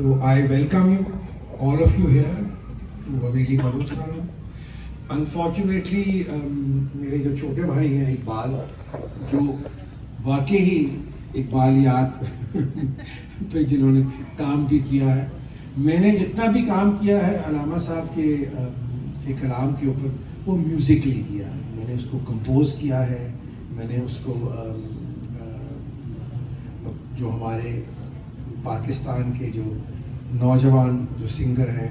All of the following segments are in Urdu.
تو I welcome you, all of you here to Haveli Balud Khana. Unfortunately میرے جو چھوٹے بھائی ہیں اقبال، جو واقعی اقبالیات پہ جنہوں نے کام بھی کیا ہے، میں نے جتنا بھی کام کیا ہے علامہ صاحب کے کلام کے اوپر وہ میوزکلی کیا ہے. میں نے اس کو کمپوز کیا ہے، میں نے اس کو جو ہمارے پاکستان کے جو نوجوان جو سنگر ہیں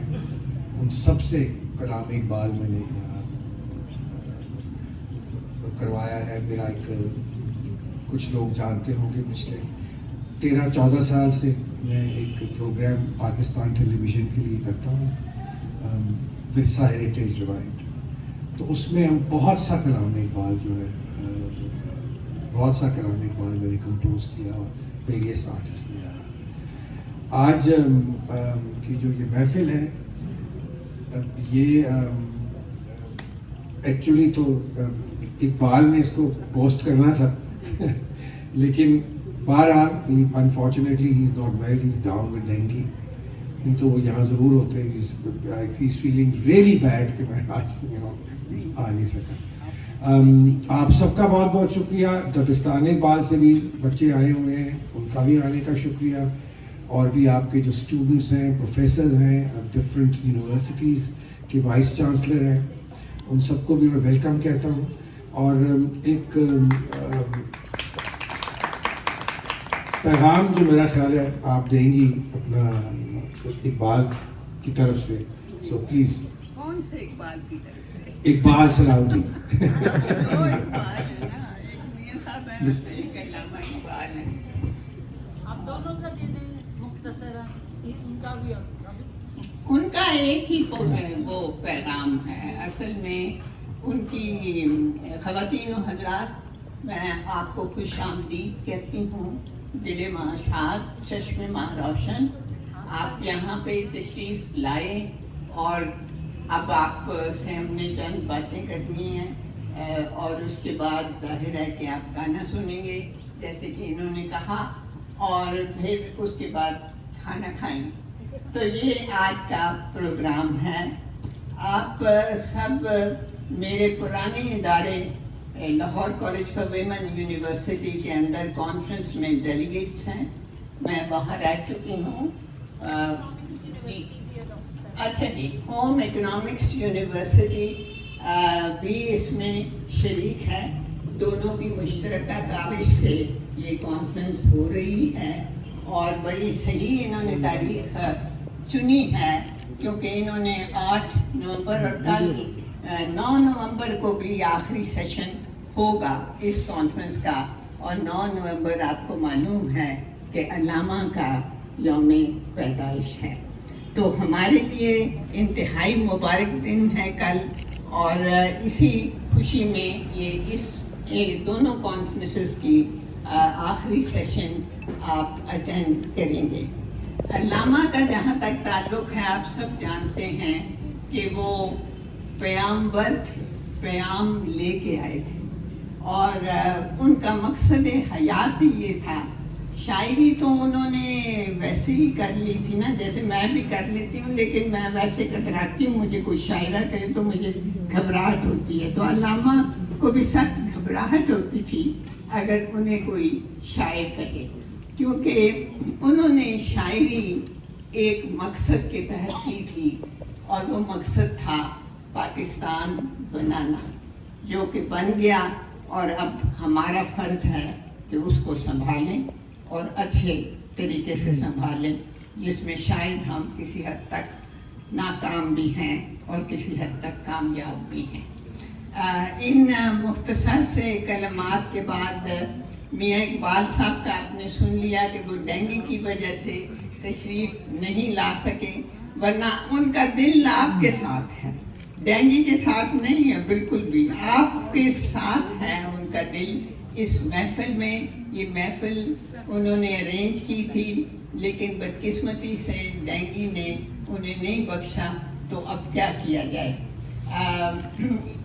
ان سب سے کلام اقبال میں نے کروایا ہے. میرا ایک کچھ لوگ جانتے ہوں گے پچھلے 13-14 سال سے میں ایک پروگرام پاکستان ٹیلی ویژن کے لیے کرتا ہوں، ورثہ ہیریٹیج روایت. تو اس میں ہم بہت سا کلام اقبال جو ہے بہت سا کلام اقبال میں نے کمپوز کیا اور ویریس آرٹسٹ نے گایا. آج کی جو یہ محفل ہے یہ ایکچولی تو اقبال نے اس کو پوسٹ کرنا تھا لیکن بہرحال unfortunately he is not well, he is down with dengue. نہیں تو وہ یہاں ضرور ہوتے ہیں. He is feeling really bad کہ میں آج آ نہیں سکا. آپ سب کا بہت بہت شکریہ. دبستان اقبال سے بھی بچے آئے ہوئے ہیں، ان کا بھی آنے کا شکریہ. اور بھی آپ کے جو اسٹوڈنٹس ہیں، پروفیسر ہیں، ڈفرینٹ یونیورسٹیز کے وائس چانسلر ہیں، ان سب کو بھی میں ویلکم کہتا ہوں. اور ایک پیغام جو میرا خیال ہے آپ دیں گی اپنا اقبال کی طرف سے، سو پلیز. کون سے اقبال کی طرف سے؟ اقبال صلاح الدین. دو اقبال ہے نا، ایک میاں صاحب ہے، ایک علامہ اقبال ہے. آپ دونوں کا دے دیں مختصراً، ان کا بھی ان کا ایک ہی وہ پیغام ہے. اصل میں ان کی خواتین و حضرات، میں آپ کو خوش آمدید کہتی ہوں. دل ماں شاد، چشم ماں روشن. آپ یہاں پہ تشریف لائے اور اب آپ سے ہم نے چند باتیں کرنی ہیں اور اس کے بعد ظاہر ہے کہ آپ گانا سنیں گے جیسے کہ انہوں نے کہا، اور پھر اس کے بعد کھانا کھائیں. تو یہ آج کا پروگرام ہے. آپ سب میرے پرانے ادارے Lahore college for women university کے اندر کانفرنس میں ڈیلیگیٹس ہیں. میں وہاں رہ چکی ہوں. اچھا جی، ہوم اکنامکس یونیورسٹی بھی اس میں شریک ہے. دونوں کی مشترکہ کاوش سے یہ کانفرنس ہو رہی ہے اور بڑی صحیح انہوں نے تاریخ چنی ہے، کیونکہ انہوں نے 8 نومبر اور کل 9 نومبر کو بھی آخری سیشن ہوگا اس کانفرنس کا. اور 9 نومبر آپ کو معلوم ہے کہ علامہ کا یوم پیدائش ہے. تو ہمارے لیے انتہائی مبارک دن ہے کل، اور اسی خوشی میں یہ دونوں کانفرنسز کی آخری سیشن آپ اٹینڈ کریں گے. علامہ کا جہاں تک تعلق ہے، آپ سب جانتے ہیں کہ وہ پیامبر تھے، پیام لے کے آئے تھے، اور ان کا مقصد حیات ہی یہ تھا. شاعری تو انہوں نے ویسے ہی کر لی تھی نا، جیسے میں بھی کر لیتی ہوں، لیکن میں ویسے کتراتی ہوں. مجھے کوئی شاعرہ کہے تو مجھے گھبراہٹ ہوتی ہے. تو علامہ کو بھی سخت گھبراہٹ ہوتی تھی اگر انہیں کوئی شاعر کہے، کیونکہ انہوں نے شاعری ایک مقصد کے تحت کی تھی، اور وہ مقصد تھا پاکستان بنانا، جو کہ بن گیا. اور اب ہمارا فرض ہے کہ اس کو سنبھالیں اور اچھے طریقے سے سنبھالیں، جس میں شاید ہم کسی حد تک ناکام بھی ہیں اور کسی حد تک کامیاب بھی ہیں. ان مختصر سے کلمات کے بعد میاں اقبال صاحب کا آپ نے سن لیا کہ وہ ڈینگی کی وجہ سے تشریف نہیں لا سکے، ورنہ ان کا دل آپ کے ساتھ ہے، ڈینگی کے ساتھ نہیں ہے بالکل بھی، آپ کے ساتھ ہے ان کا دل اس محفل میں. یہ محفل انہوں نے ارینج کی تھی، لیکن بدقسمتی سے ڈینگی نے انہیں نہیں بخشا. تو اب کیا کیا جائے؟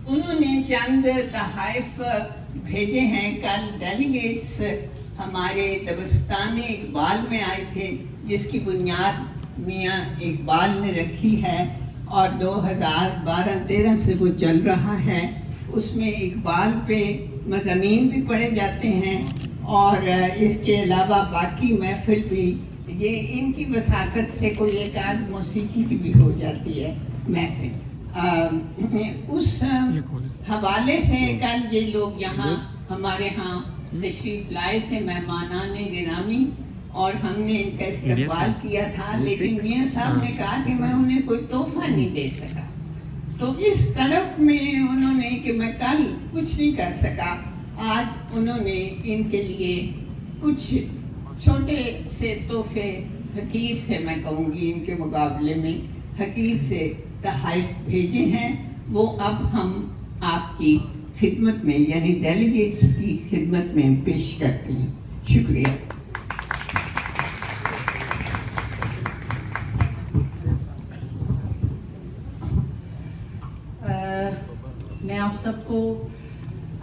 انہوں نے چند تحائف بھیجے ہیں. کل ڈیلیگیٹس ہمارے دبستان اقبال میں آئے تھے، جس کی بنیاد میاں اقبال نے رکھی ہے اور 2012-13 سے وہ چل رہا ہے. اس میں اقبال پہ مضامین بھی پڑھے جاتے ہیں اور اس کے علاوہ باقی محفل بھی. یہ ان کی وساطت سے کوئی ایک آدھ موسیقی کی بھی ہو جاتی ہے محفل. اس حوالے سے کل یہ لوگ یہاں ہمارے ہاں تشریف لائے تھے مہمانان گرامی اور ہم نے ان کا استقبال کیا تھا, لیکن میاں صاحب نے کہا کہ میں انہیں کوئی تحفہ نہیں دے سکا. تو اس طرف میں انہوں نے کہ میں کل کچھ نہیں کر سکا, آج انہوں نے ان کے لیے کچھ چھوٹے سے تحفے حقیر سے, میں کہوں گی ان کے مقابلے میں حقیر سے تحائف بھیجے ہیں. وہ اب ہم آپ کی خدمت میں یعنی ڈیلیگیٹس کی خدمت میں پیش کرتے ہیں. شکریہ. میں آپ سب کو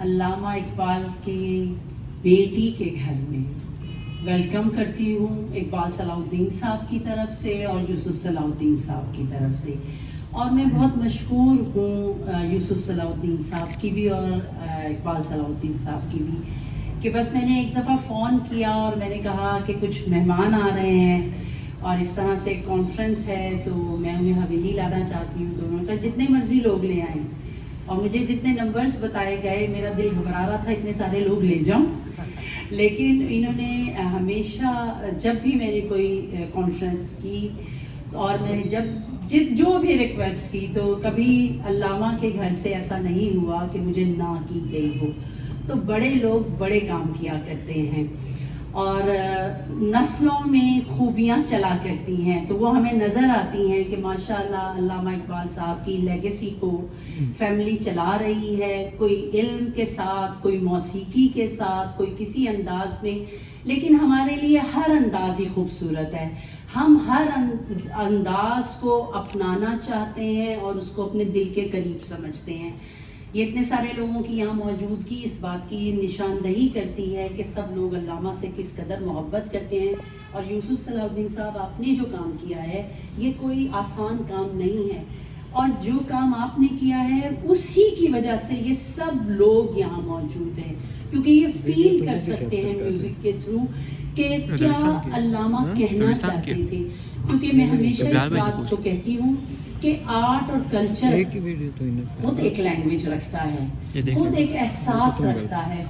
علامہ اقبال کی بیٹی کے گھر میں ویلکم کرتی ہوں, اقبال صلاح الدین صاحب کی طرف سے اور یوسف صلاح الدین صاحب کی طرف سے. اور میں بہت مشکور ہوں یوسف صلاح الدین صاحب کی بھی اور اقبال صلاح الدین صاحب کی بھی کہ بس میں نے ایک دفعہ فون کیا اور میں نے کہا کہ کچھ مہمان آ رہے ہیں اور اس طرح سے ایک کانفرنس ہے تو میں انہیں حویلی لانا چاہتی ہوں. تو انہوں نے کہا جتنے مرضی لوگ لے آئیں, اور مجھے جتنے نمبرز بتائے گئے میرا دل گھبرا رہا تھا اتنے سارے لوگ لے جاؤں, لیکن انہوں نے ہمیشہ جب بھی میں نے کوئی کانفرنس کی اور میں نے جو بھی ریکویسٹ کی تو کبھی علامہ کے گھر سے ایسا نہیں ہوا کہ مجھے نہ کی گئی ہو. تو بڑے لوگ بڑے کام کیا کرتے ہیں اور نسلوں میں خوبیاں چلا کرتی ہیں, تو وہ ہمیں نظر آتی ہیں کہ ماشاءاللہ علامہ اقبال صاحب کی لیگیسی کو فیملی چلا رہی ہے, کوئی علم کے ساتھ, کوئی موسیقی کے ساتھ, کوئی کسی انداز میں. لیکن ہمارے لیے ہر انداز ہی خوبصورت ہے, ہم ہر انداز کو اپنانا چاہتے ہیں اور اس کو اپنے دل کے قریب سمجھتے ہیں. یہ اتنے سارے لوگوں کی یہاں موجودگی اس بات کی نشاندہی کرتی ہے کہ سب لوگ علامہ سے کس قدر محبت کرتے ہیں. اور یوسف صلاح الدین صاحب آپ نے جو کام کیا ہے یہ کوئی آسان کام نہیں ہے, اور جو کام آپ نے کیا ہے اسی کی وجہ سے یہ سب لوگ یہاں موجود ہیں, کیونکہ یہ فیل کر سکتے ہیں میوزک کے تھرو کہ کیا علامہ کہنا چاہتے تھے. کیونکہ میں ہمیشہ اس بات کو کہتی ہوں کہ آرٹ اور کلچر خود ایک لینگویج رکھتا ہے, خود ایک احساس رکھتا ہے.